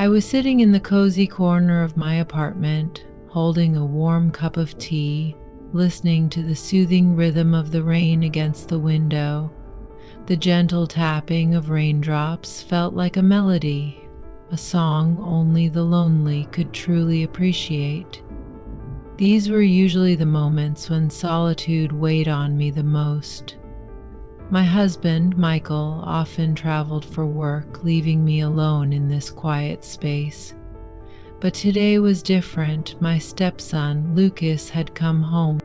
I was sitting in the cozy corner of my apartment, holding a warm cup of tea, listening to the soothing rhythm of the rain against the window. The gentle tapping of raindrops felt like a melody, a song only the lonely could truly appreciate. These were usually the moments when solitude weighed on me the most. My husband, Michael, often traveled for work, leaving me alone in this quiet space. But today was different. My stepson, Lucas, had come home.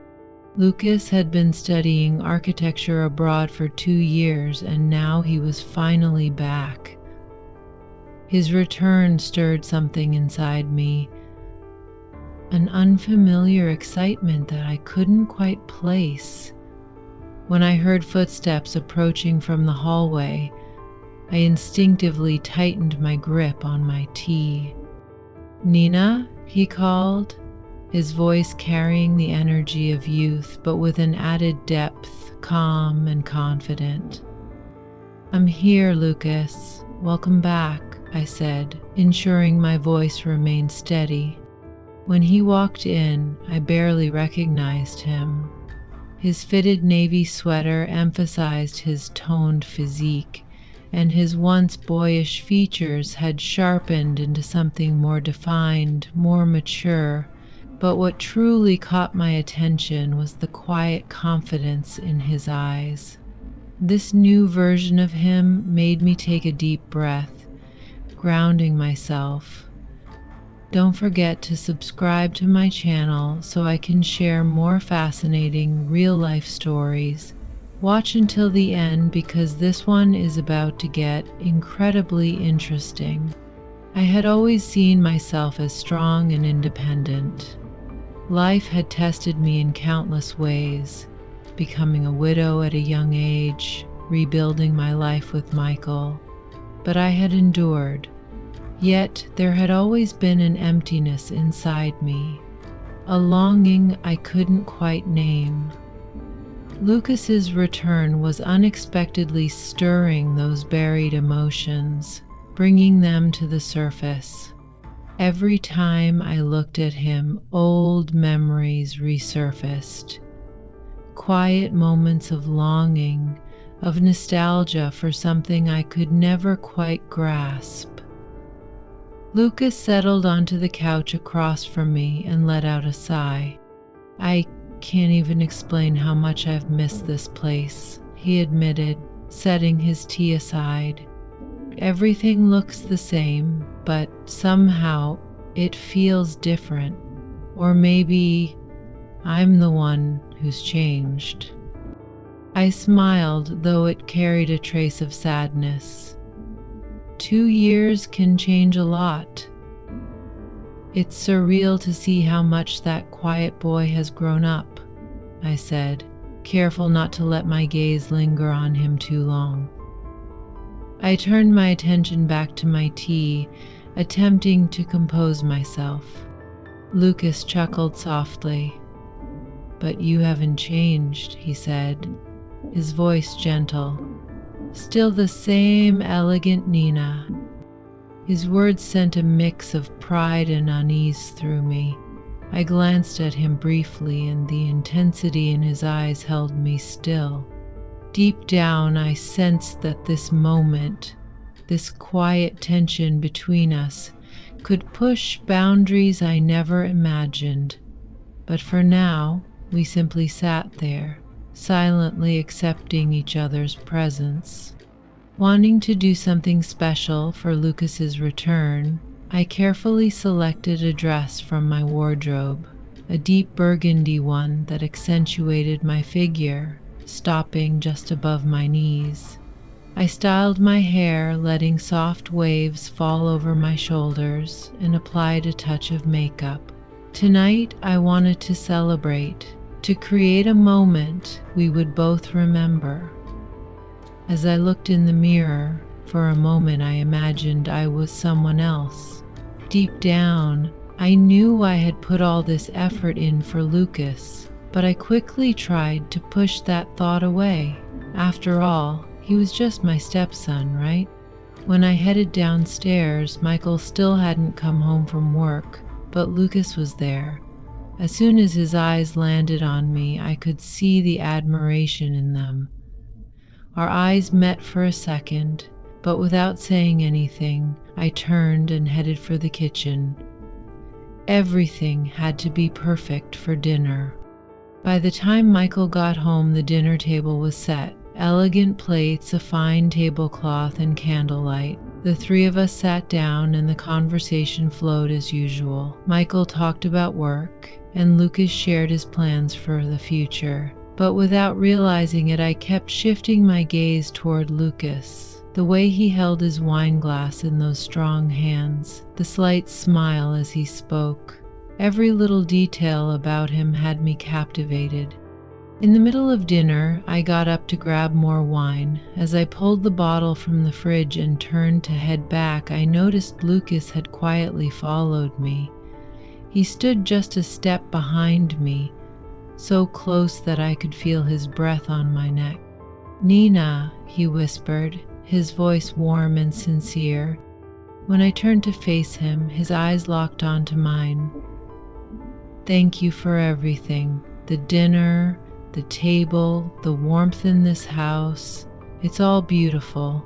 Lucas had been studying architecture abroad for 2 years, and now he was finally back. His return stirred something inside me, an unfamiliar excitement that I couldn't quite place. When I heard footsteps approaching from the hallway, I instinctively tightened my grip on my tea. "Nina," he called, his voice carrying the energy of youth, but with an added depth, calm and confident. "I'm here, Lucas. Welcome back," I said, ensuring my voice remained steady. When he walked in, I barely recognized him. His fitted navy sweater emphasized his toned physique, and his once boyish features had sharpened into something more defined, more mature. But what truly caught my attention was the quiet confidence in his eyes. This new version of him made me take a deep breath, grounding myself. Don't forget to subscribe to my channel so I can share more fascinating real-life stories. Watch until the end because this one is about to get incredibly interesting. I had always seen myself as strong and independent. Life had tested me in countless ways, becoming a widow at a young age, rebuilding my life with Michael. But I had endured. Yet there had always been an emptiness inside me, a longing I couldn't quite name. Lucas's return was unexpectedly stirring those buried emotions, bringing them to the surface. Every time I looked at him, old memories resurfaced. Quiet moments of longing, of nostalgia for something I could never quite grasp. Lucas settled onto the couch across from me and let out a sigh. "I can't even explain how much I've missed this place," he admitted, setting his tea aside. "Everything looks the same, but somehow it feels different. Or maybe I'm the one who's changed." I smiled, though it carried a trace of sadness. 2 years can change a lot. "It's surreal to see how much that quiet boy has grown up," I said, careful not to let my gaze linger on him too long. I turned my attention back to my tea, attempting to compose myself. Lucas chuckled softly. "But you haven't changed," he said, his voice gentle. "Still the same elegant Nina." His words sent a mix of pride and unease through me. I glanced at him briefly, and the intensity in his eyes held me still. Deep down, I sensed that this moment, this quiet tension between us, could push boundaries I never imagined. But for now, we simply sat there, silently accepting each other's presence. Wanting to do something special for Lucas's return, I carefully selected a dress from my wardrobe, a deep burgundy one that accentuated my figure, stopping just above my knees. I styled my hair, letting soft waves fall over my shoulders, and applied a touch of makeup. Tonight, I wanted to celebrate, to create a moment we would both remember. As I looked in the mirror, for a moment I imagined I was someone else. Deep down, I knew I had put all this effort in for Lucas, but I quickly tried to push that thought away. After all, he was just my stepson, right? When I headed downstairs, Michael still hadn't come home from work, but Lucas was there. As soon as his eyes landed on me, I could see the admiration in them. Our eyes met for a second, but without saying anything, I turned and headed for the kitchen. Everything had to be perfect for dinner. By the time Michael got home, the dinner table was set. Elegant plates, a fine tablecloth, and candlelight. The three of us sat down and the conversation flowed as usual. Michael talked about work, and Lucas shared his plans for the future. But without realizing it, I kept shifting my gaze toward Lucas. The way he held his wine glass in those strong hands, the slight smile as he spoke. Every little detail about him had me captivated. In the middle of dinner, I got up to grab more wine. As I pulled the bottle from the fridge and turned to head back, I noticed Lucas had quietly followed me. He stood just a step behind me, so close that I could feel his breath on my neck. "Nina," he whispered, his voice warm and sincere. When I turned to face him, his eyes locked onto mine. "Thank you for everything. The dinner, the table, the warmth in this house. It's all beautiful."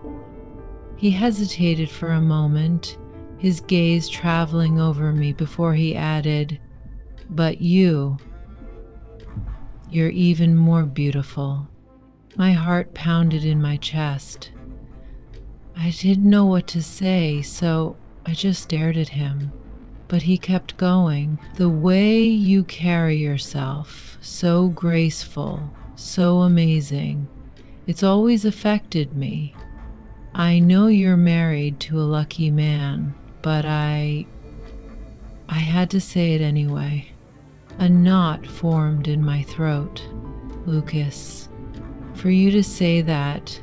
He hesitated for a moment, his gaze traveling over me before he added, "But you're even more beautiful." My heart pounded in my chest. I didn't know what to say, so I just stared at him. But he kept going. "The way you carry yourself, so graceful, so amazing. It's always affected me. I know you're married to a lucky man, but I had to say it anyway." A knot formed in my throat. "Lucas, for you to say that,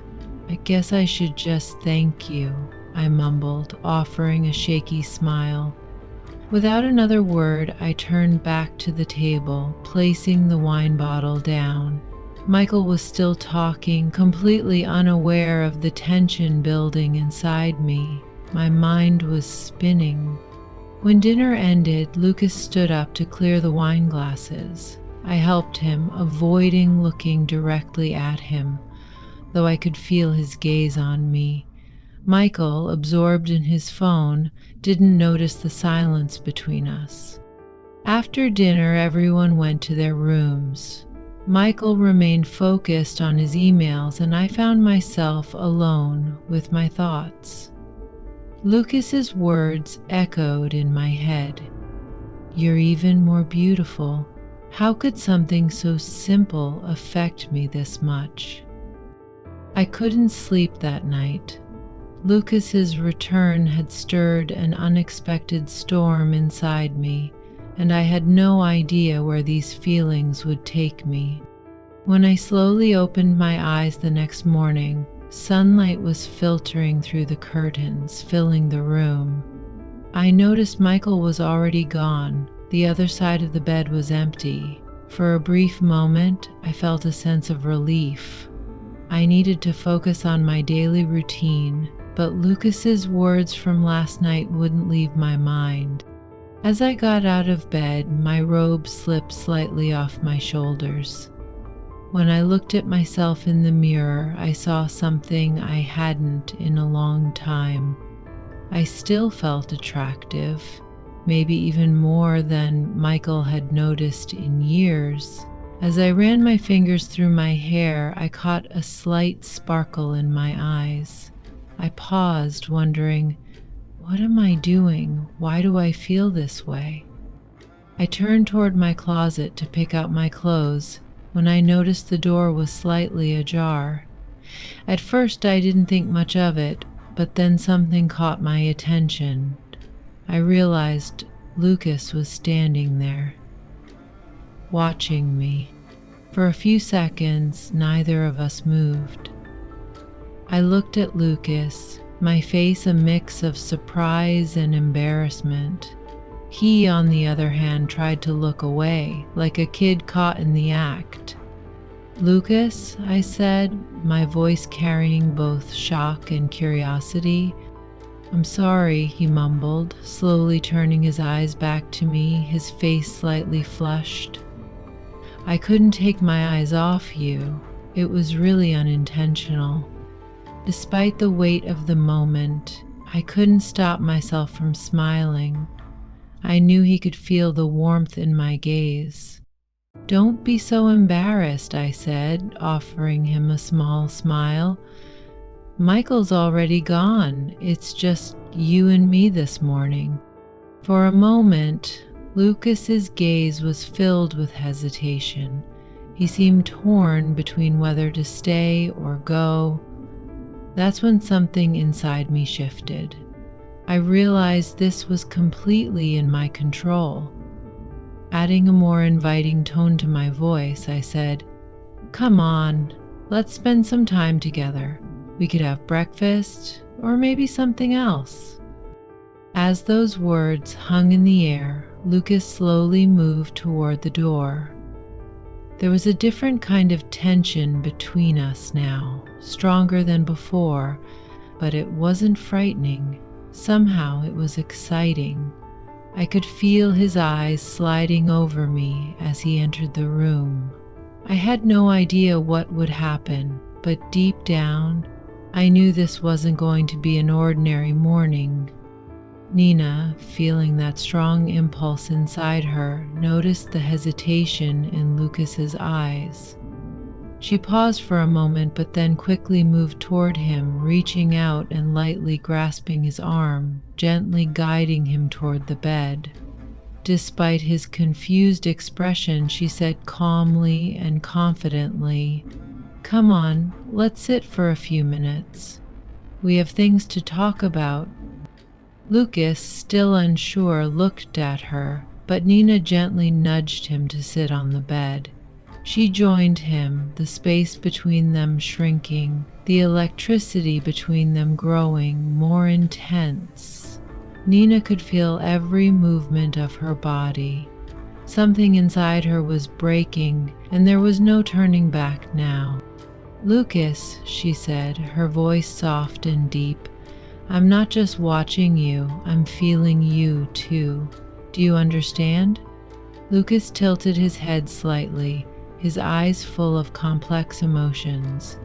I guess I should just thank you," I mumbled, offering a shaky smile. Without another word, I turned back to the table, placing the wine bottle down. Michael was still talking, completely unaware of the tension building inside me. My mind was spinning. When dinner ended, Lucas stood up to clear the wine glasses. I helped him, avoiding looking directly at him, though I could feel his gaze on me. Michael, absorbed in his phone, didn't notice the silence between us. After dinner, everyone went to their rooms. Michael remained focused on his emails, and I found myself alone with my thoughts. Lucas's words echoed in my head. "You're even more beautiful." How could something so simple affect me this much? I couldn't sleep that night. Lucas's return had stirred an unexpected storm inside me, and I had no idea where these feelings would take me. When I slowly opened my eyes the next morning, sunlight was filtering through the curtains, filling the room. I noticed Michael was already gone. The other side of the bed was empty. For a brief moment, I felt a sense of relief. I needed to focus on my daily routine, but Lucas's words from last night wouldn't leave my mind. As I got out of bed, my robe slipped slightly off my shoulders. When I looked at myself in the mirror, I saw something I hadn't in a long time. I still felt attractive, maybe even more than Michael had noticed in years. As I ran my fingers through my hair, I caught a slight sparkle in my eyes. I paused, wondering, what am I doing? Why do I feel this way? I turned toward my closet to pick out my clothes when I noticed the door was slightly ajar. At first, I didn't think much of it, but then something caught my attention. I realized Lucas was standing there, watching me. For a few seconds, neither of us moved. I looked at Lucas, my face a mix of surprise and embarrassment. He, on the other hand, tried to look away, like a kid caught in the act. "Lucas," I said, my voice carrying both shock and curiosity, "I'm sorry," he mumbled, slowly turning his eyes back to me, his face slightly flushed. "I couldn't take my eyes off you. It was really unintentional." Despite the weight of the moment, I couldn't stop myself from smiling. I knew he could feel the warmth in my gaze. "Don't be so embarrassed," I said, offering him a small smile. "Michael's already gone. It's just you and me this morning." For a moment, Lucas's gaze was filled with hesitation. He seemed torn between whether to stay or go. That's when something inside me shifted. I realized this was completely in my control. Adding a more inviting tone to my voice, I said, "Come on, let's spend some time together. We could have breakfast, or maybe something else." As those words hung in the air, Lucas slowly moved toward the door. There was a different kind of tension between us now, stronger than before, but it wasn't frightening. Somehow it was exciting. I could feel his eyes sliding over me as he entered the room. I had no idea what would happen, but deep down, I knew this wasn't going to be an ordinary morning. Nina, feeling that strong impulse inside her, noticed the hesitation in Lucas's eyes. She paused for a moment, but then quickly moved toward him, reaching out and lightly grasping his arm, gently guiding him toward the bed. Despite his confused expression, she said calmly and confidently, "Come on, let's sit for a few minutes. We have things to talk about." Lucas, still unsure, looked at her, but Nina gently nudged him to sit on the bed. She joined him, the space between them shrinking, the electricity between them growing more intense. Nina could feel every movement of her body. Something inside her was breaking, and there was no turning back now. "Lucas," she said, her voice soft and deep, "I'm not just watching you, I'm feeling you too. Do you understand?" Lucas tilted his head slightly, his eyes full of complex emotions.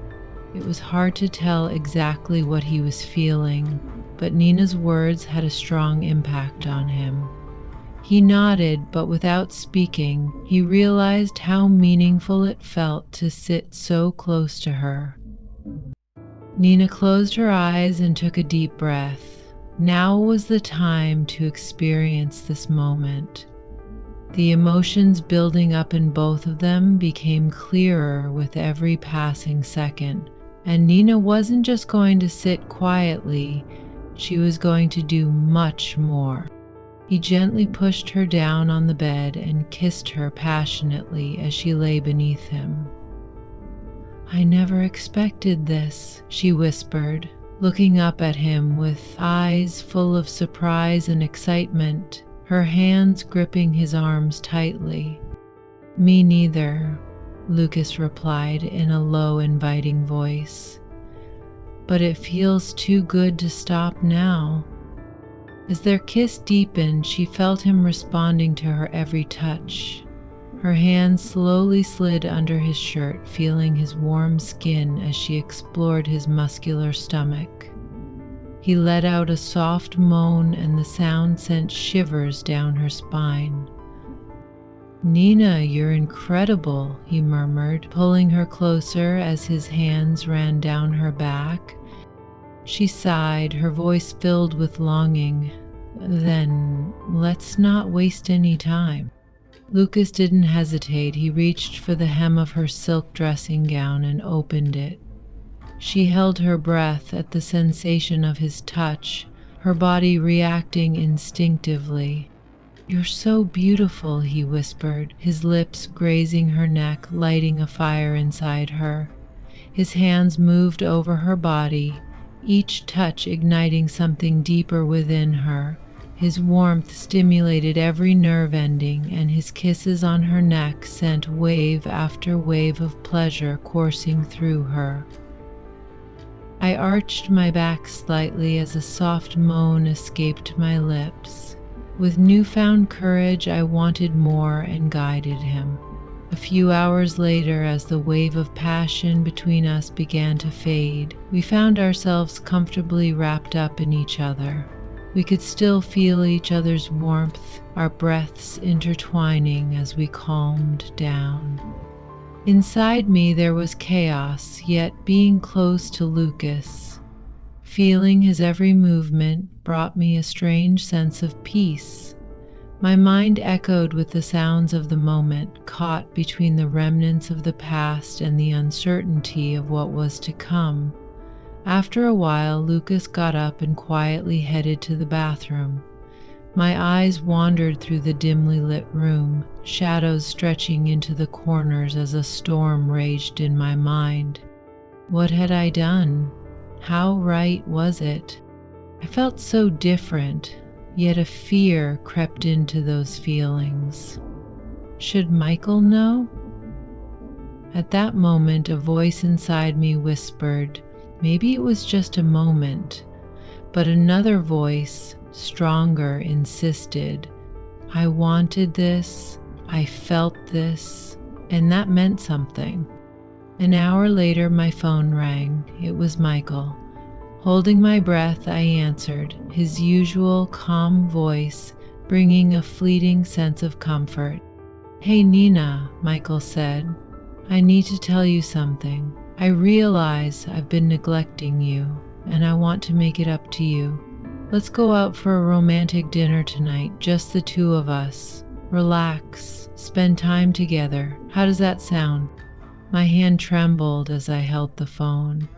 It was hard to tell exactly what he was feeling, but Nina's words had a strong impact on him. He nodded, but without speaking, he realized how meaningful it felt to sit so close to her. Nina closed her eyes and took a deep breath. Now was the time to experience this moment. The emotions building up in both of them became clearer with every passing second, and Nina wasn't just going to sit quietly, she was going to do much more. He gently pushed her down on the bed and kissed her passionately as she lay beneath him. "I never expected this," she whispered, looking up at him with eyes full of surprise and excitement, her hands gripping his arms tightly. "Me neither," Lucas replied in a low, inviting voice. "But it feels too good to stop now." As their kiss deepened, she felt him responding to her every touch. Her hand slowly slid under his shirt, feeling his warm skin as she explored his muscular stomach. He let out a soft moan, and the sound sent shivers down her spine. "Nina, you're incredible," he murmured, pulling her closer as his hands ran down her back. She sighed, her voice filled with longing. "Then let's not waste any time." Lucas didn't hesitate. He reached for the hem of her silk dressing gown and opened it. She held her breath at the sensation of his touch, her body reacting instinctively. "You're so beautiful," he whispered, his lips grazing her neck, lighting a fire inside her. His hands moved over her body, each touch igniting something deeper within her. His warmth stimulated every nerve ending, and his kisses on her neck sent wave after wave of pleasure coursing through her. I arched my back slightly as a soft moan escaped my lips. With newfound courage, I wanted more and guided him. A few hours later, as the wave of passion between us began to fade, we found ourselves comfortably wrapped up in each other. We could still feel each other's warmth, our breaths intertwining as we calmed down. Inside me there was chaos, yet being close to Lucas, feeling his every movement, brought me a strange sense of peace. My mind echoed with the sounds of the moment, caught between the remnants of the past and the uncertainty of what was to come. After a while, Lucas got up and quietly headed to the bathroom. My eyes wandered through the dimly lit room, shadows stretching into the corners as a storm raged in my mind. What had I done? How right was it? I felt so different, yet a fear crept into those feelings. Should Michael know? At that moment, a voice inside me whispered, maybe it was just a moment, but another voice, stronger, insisted, I wanted this, I felt this, and that meant something. An hour later, my phone rang. It was Michael. Holding my breath, I answered, his usual calm voice bringing a fleeting sense of comfort. Hey Nina, Michael said, I need to tell you something. I realize I've been neglecting you, and I want to make it up to you. Let's go out for a romantic dinner tonight, just the two of us. Relax, spend time together. How does that sound? My hand trembled as I held the phone.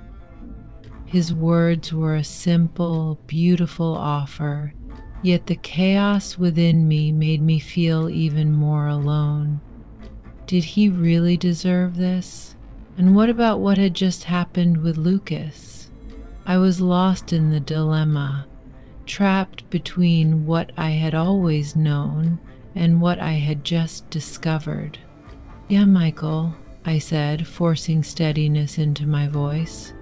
His words were a simple, beautiful offer, yet the chaos within me made me feel even more alone. Did he really deserve this? And what about what had just happened with Lucas? I was lost in the dilemma, trapped between what I had always known and what I had just discovered. Yeah, Michael, I said, forcing steadiness into my voice.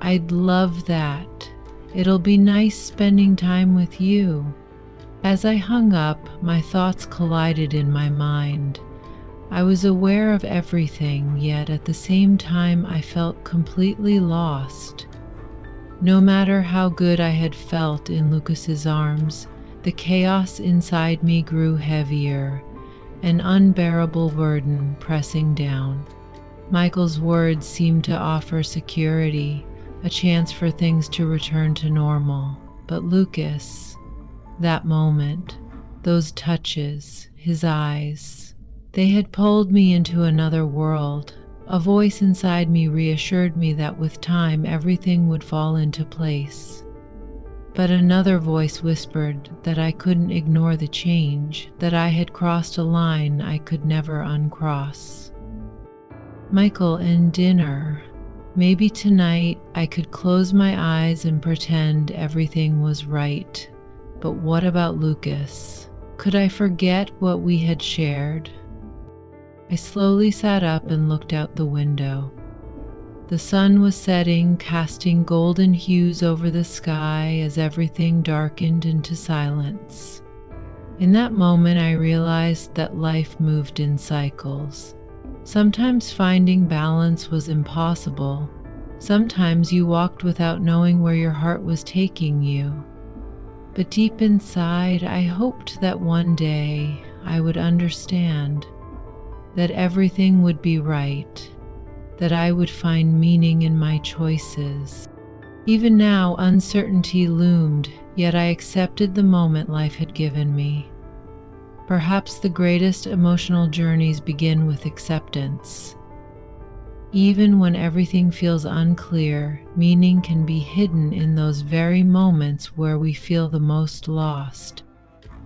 I'd love that. It'll be nice spending time with you. As I hung up, my thoughts collided in my mind. I was aware of everything, yet at the same time I felt completely lost. No matter how good I had felt in Lucas's arms, the chaos inside me grew heavier, an unbearable burden pressing down. Michael's words seemed to offer security, a chance for things to return to normal. But Lucas, that moment, those touches, his eyes, they had pulled me into another world. A voice inside me reassured me that with time everything would fall into place. But another voice whispered that I couldn't ignore the change, that I had crossed a line I could never uncross. Michael, and dinner. Maybe tonight I could close my eyes and pretend everything was right. But what about Lucas? Could I forget what we had shared? I slowly sat up and looked out the window. The sun was setting, casting golden hues over the sky as everything darkened into silence. In that moment, I realized that life moved in cycles. Sometimes finding balance was impossible. Sometimes you walked without knowing where your heart was taking you. But deep inside, I hoped that one day I would understand, that everything would be right, that I would find meaning in my choices. Even now, uncertainty loomed, yet I accepted the moment life had given me. Perhaps the greatest emotional journeys begin with acceptance. Even when everything feels unclear, meaning can be hidden in those very moments where we feel the most lost.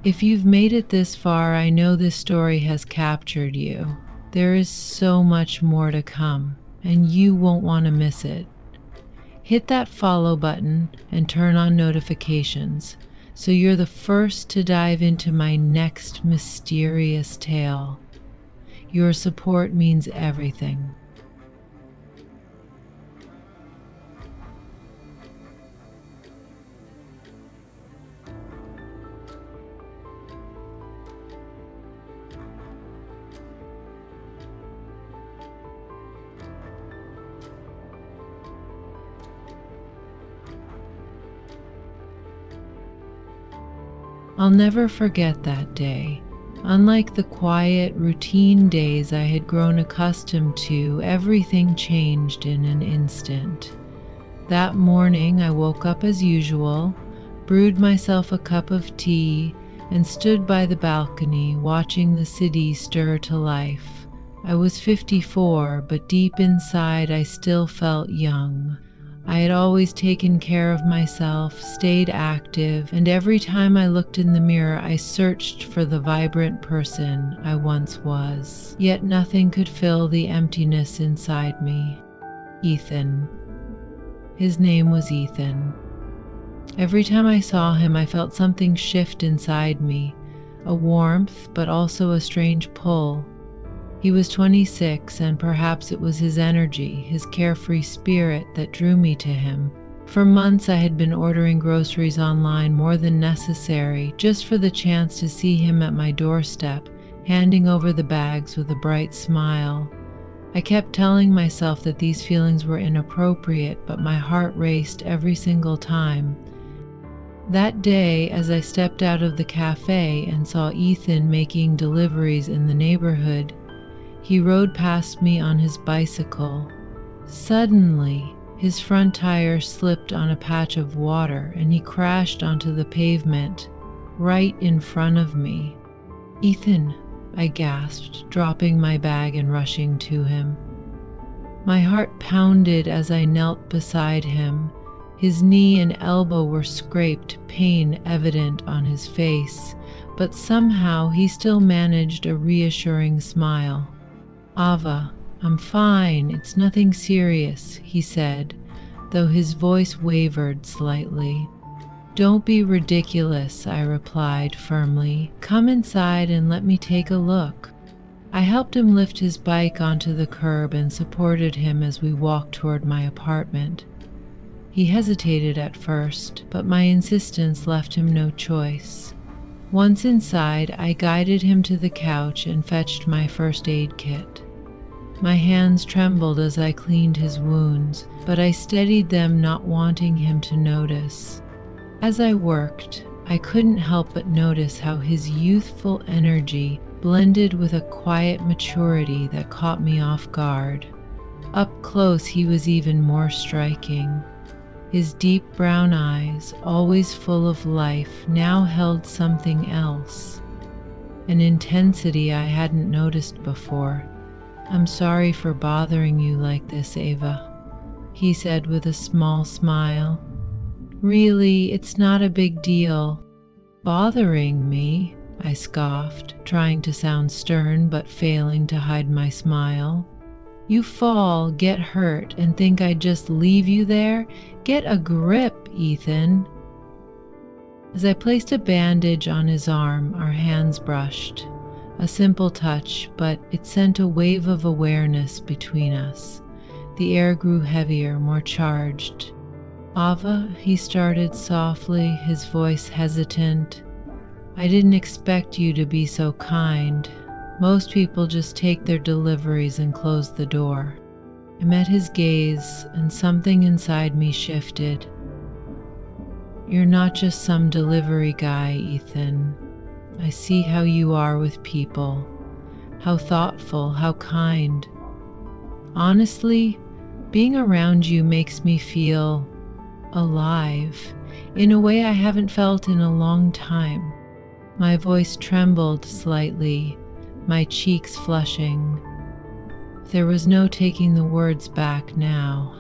If you've made it this far, I know this story has captured you. There is so much more to come, and you won't want to miss it. Hit that follow button and turn on notifications so you're the first to dive into my next mysterious tale. Your support means everything. I'll never forget that day. Unlike the quiet, routine days I had grown accustomed to, everything changed in an instant. That morning, I woke up as usual, brewed myself a cup of tea, and stood by the balcony watching the city stir to life. I was 54, but deep inside I still felt young. I had always taken care of myself, stayed active, and every time I looked in the mirror, I searched for the vibrant person I once was. Yet nothing could fill the emptiness inside me. Ethan. His name was Ethan. Every time I saw him, I felt something shift inside me, a warmth, but also a strange pull. He was 26, and perhaps it was his energy, his carefree spirit that drew me to him. For months I had been ordering groceries online more than necessary, just for the chance to see him at my doorstep, handing over the bags with a bright smile. I kept telling myself that these feelings were inappropriate, but my heart raced every single time. That day, as I stepped out of the cafe and saw Ethan making deliveries in the neighborhood, he rode past me on his bicycle. Suddenly, his front tire slipped on a patch of water and he crashed onto the pavement right in front of me. "Ethan," I gasped, dropping my bag and rushing to him. My heart pounded as I knelt beside him. His knee and elbow were scraped, pain evident on his face, but somehow he still managed a reassuring smile. "Ava, I'm fine, it's nothing serious," he said, though his voice wavered slightly. "Don't be ridiculous," I replied firmly. "Come inside and let me take a look." I helped him lift his bike onto the curb and supported him as we walked toward my apartment. He hesitated at first, but my insistence left him no choice. Once inside, I guided him to the couch and fetched my first aid kit. My hands trembled as I cleaned his wounds, but I steadied them, not wanting him to notice. As I worked, I couldn't help but notice how his youthful energy blended with a quiet maturity that caught me off guard. Up close, he was even more striking. His deep brown eyes, always full of life, now held something else, an intensity I hadn't noticed before. "I'm sorry for bothering you like this, Ava," he said with a small smile. "Really, it's not a big deal." "Bothering me?" I scoffed, trying to sound stern but failing to hide my smile. "You fall, get hurt, and think I'd just leave you there? Get a grip, Ethan." As I placed a bandage on his arm, our hands brushed. A simple touch, but it sent a wave of awareness between us. The air grew heavier, more charged. "Ava," he started softly, his voice hesitant. "I didn't expect you to be so kind. Most people just take their deliveries and close the door." I met his gaze, and something inside me shifted. "You're not just some delivery guy, Ethan. I see how you are with people, how thoughtful, how kind. Honestly, being around you makes me feel alive in a way I haven't felt in a long time." My voice trembled slightly, my cheeks flushing. There was no taking the words back now.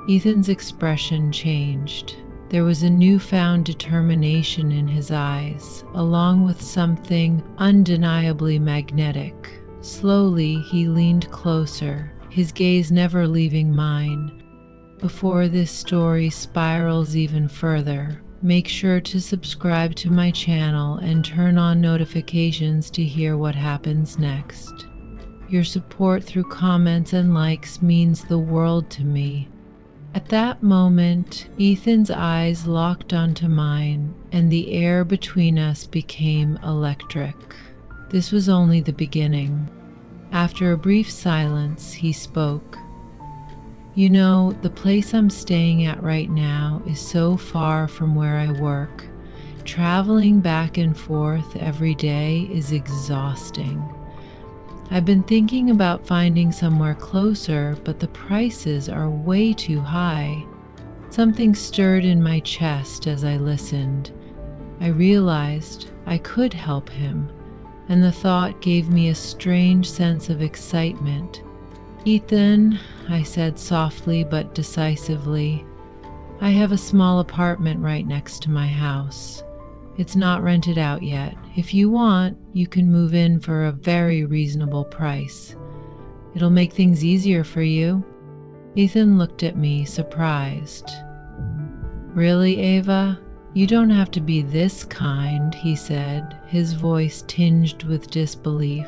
Ethan's expression changed. There was a newfound determination in his eyes, along with something undeniably magnetic. Slowly, he leaned closer, his gaze never leaving mine. Before this story spirals even further, make sure to subscribe to my channel and turn on notifications to hear what happens next. Your support through comments and likes means the world to me. At that moment, Ethan's eyes locked onto mine, and the air between us became electric. This was only the beginning. After a brief silence, he spoke. "You know, the place I'm staying at right now is so far from where I work. Traveling back and forth every day is exhausting. I've been thinking about finding somewhere closer, but the prices are way too high. Something stirred in my chest as I listened. I realized I could help him, and the thought gave me a strange sense of excitement. "Ethan," I said softly but decisively, "I have a small apartment right next to my house. It's not rented out yet. If you want, you can move in for a very reasonable price. It'll make things easier for you." Ethan looked at me, surprised. "Really, Ava? You don't have to be this kind," he said, his voice tinged with disbelief.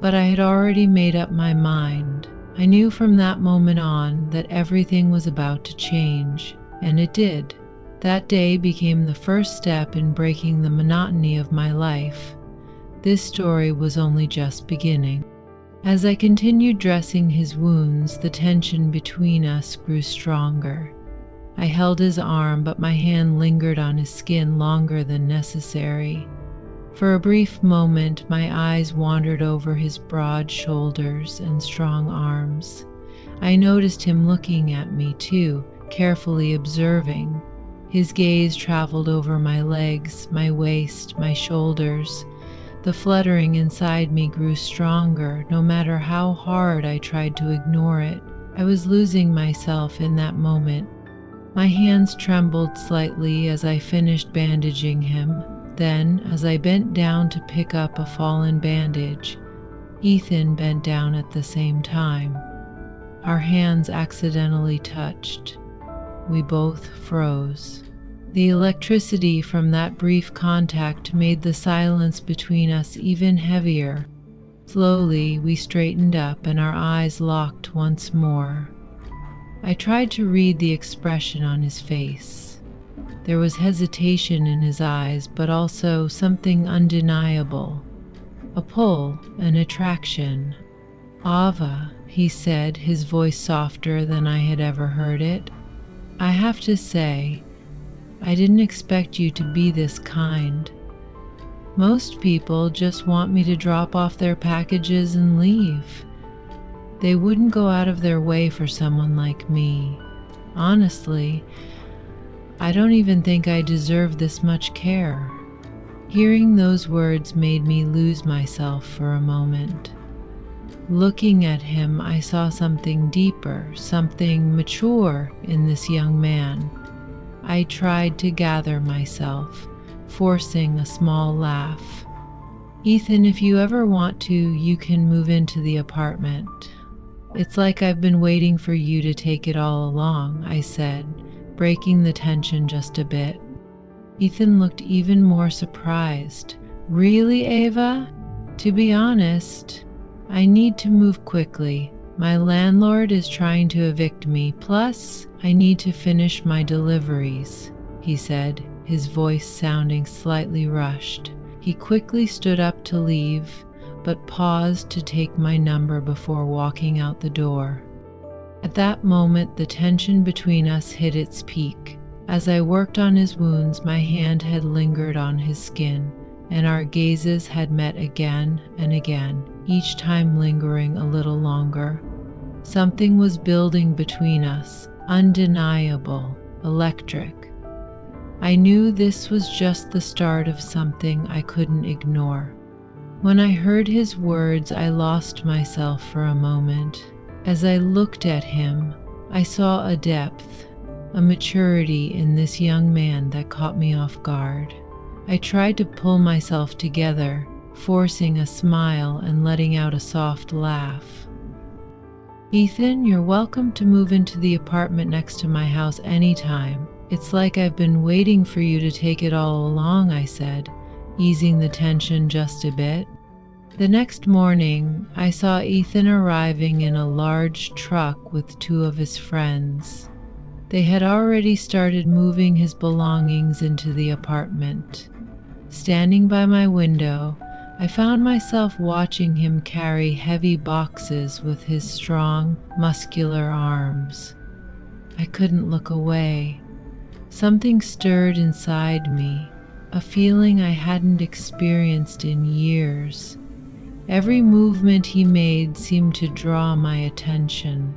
But I had already made up my mind. I knew from that moment on that everything was about to change, and it did. That day became the first step in breaking the monotony of my life. This story was only just beginning. As I continued dressing his wounds, the tension between us grew stronger. I held his arm, but my hand lingered on his skin longer than necessary. For a brief moment, my eyes wandered over his broad shoulders and strong arms. I noticed him looking at me too, carefully observing. His gaze traveled over my legs, my waist, my shoulders. The fluttering inside me grew stronger, no matter how hard I tried to ignore it. I was losing myself in that moment. My hands trembled slightly as I finished bandaging him. Then, as I bent down to pick up a fallen bandage, Ethan bent down at the same time. Our hands accidentally touched. We both froze. The electricity from that brief contact made the silence between us even heavier. Slowly, we straightened up and our eyes locked once more. I tried to read the expression on his face. There was hesitation in his eyes, but also something undeniable. A pull, an attraction. "Ava," he said, his voice softer than I had ever heard it. "I have to say, I didn't expect you to be this kind. Most people just want me to drop off their packages and leave. They wouldn't go out of their way for someone like me. Honestly, I don't even think I deserve this much care." Hearing those words made me lose myself for a moment. Looking at him, I saw something deeper, something mature in this young man. I tried to gather myself, forcing a small laugh. "Ethan, if you ever want to, you can move into the apartment. It's like I've been waiting for you to take it all along," I said, breaking the tension just a bit. Ethan looked even more surprised. "Really, Ava? To be honest, I need to move quickly. My landlord is trying to evict me, plus I need to finish my deliveries," he said, his voice sounding slightly rushed. He quickly stood up to leave, but paused to take my number before walking out the door. At that moment, the tension between us hit its peak. As I worked on his wounds, my hand had lingered on his skin, and our gazes had met again and again, each time lingering a little longer. Something was building between us, undeniable, electric. I knew this was just the start of something I couldn't ignore. When I heard his words, I lost myself for a moment. As I looked at him, I saw a depth, a maturity in this young man that caught me off guard. I tried to pull myself together, forcing a smile and letting out a soft laugh. "Ethan, you're welcome to move into the apartment next to my house anytime. It's like I've been waiting for you to take it all along," I said, easing the tension just a bit. The next morning, I saw Ethan arriving in a large truck with two of his friends. They had already started moving his belongings into the apartment. Standing by my window, I found myself watching him carry heavy boxes with his strong, muscular arms. I couldn't look away. Something stirred inside me, a feeling I hadn't experienced in years. Every movement he made seemed to draw my attention,